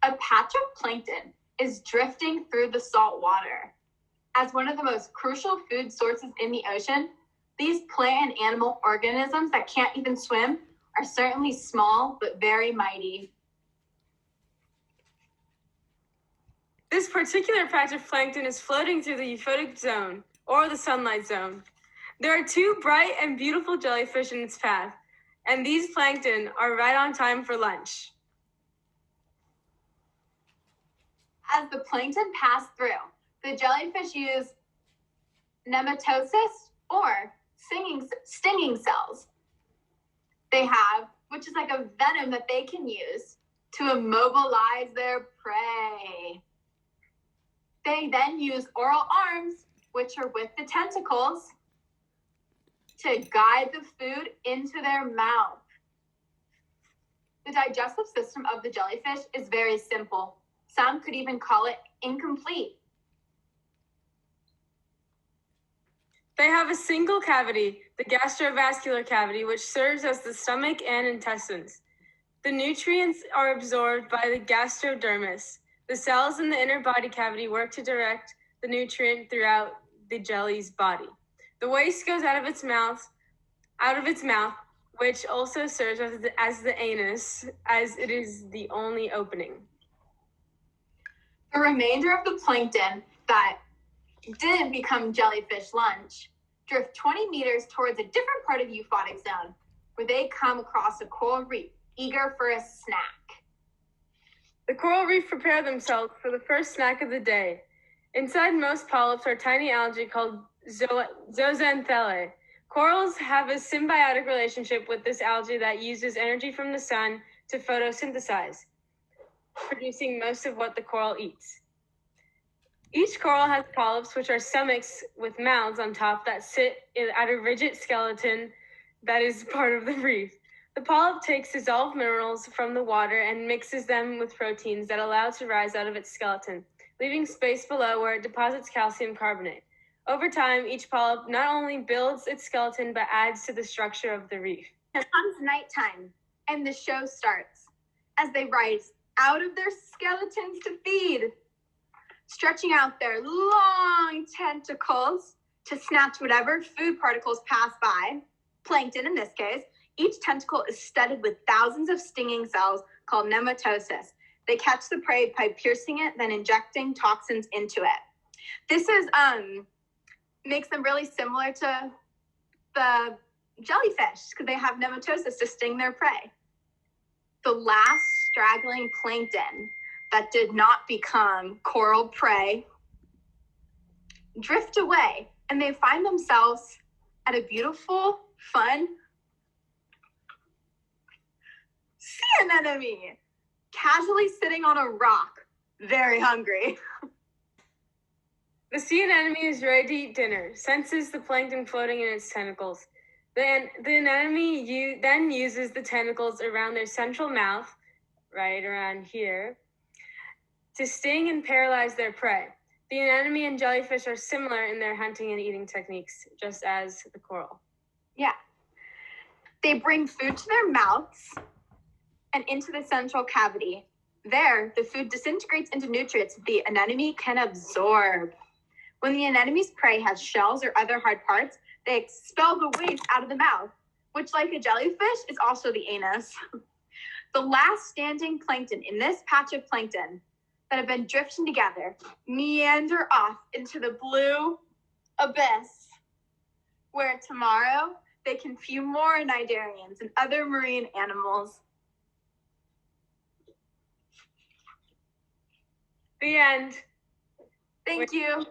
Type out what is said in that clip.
A patch of plankton is drifting through the salt water. As one of the most crucial food sources in the ocean, these plant and animal organisms that can't even swim are certainly small but very mighty. This particular patch of plankton is floating through the euphotic zone, or the sunlight zone. There are two bright and beautiful jellyfish in its path, and these plankton are right on time for lunch. As the plankton pass through, the jellyfish use nematocysts, or stinging cells. They have, which is like a venom that they can use to immobilize their prey. They then use oral arms, which are with the tentacles, to guide the food into their mouth. The digestive system of the jellyfish is very simple. Some could even call it incomplete. They have a single cavity, the gastrovascular cavity, which serves as the stomach and intestines. The nutrients are absorbed by the gastrodermis. The cells in the inner body cavity work to direct the nutrient throughout the jelly's body. The waste goes out of its mouth, which also serves as the anus, as it is the only opening. The remainder of the plankton that didn't become jellyfish lunch drift 20 meters towards a different part of the euphotic zone, where they come across a coral reef, eager for a snack. The coral reef prepare themselves for the first snack of the day. Inside most polyps are tiny algae called zooxanthellae. Corals have a symbiotic relationship with this algae that uses energy from the sun to photosynthesize, producing most of what the coral eats. Each coral has polyps, which are stomachs with mouths on top that sit at a rigid skeleton that is part of the reef. The polyp takes dissolved minerals from the water and mixes them with proteins that allow it to rise out of its skeleton, leaving space below where it deposits calcium carbonate. Over time, each polyp not only builds its skeleton, but adds to the structure of the reef. It comes nighttime, and the show starts as they rise out of their skeletons to feed, stretching out their long tentacles to snatch whatever food particles pass by, plankton in this case. Each tentacle is studded with thousands of stinging cells called nematocysts. They catch the prey by piercing it, then injecting toxins into it. This is makes them really similar to the jellyfish because they have nematocysts to sting their prey. The last straggling plankton that did not become coral prey drift away, and they find themselves at a beautiful, fun sea anemone, casually sitting on a rock, very hungry. The sea anemone is ready to eat dinner, senses the plankton floating in its tentacles. The anemone then uses the tentacles around their central mouth, right around here, to sting and paralyze their prey. The anemone and jellyfish are similar in their hunting and eating techniques, just as the coral. Yeah. They bring food to their mouths and into the central cavity. There, the food disintegrates into nutrients the anemone can absorb. When the anemone's prey has shells or other hard parts, they expel the waste out of the mouth, which, like a jellyfish, is also the anus. The last standing plankton in this patch of plankton that have been drifting together meander off into the blue abyss, where tomorrow they can few more cnidarians and other marine animals. The end. Thank you.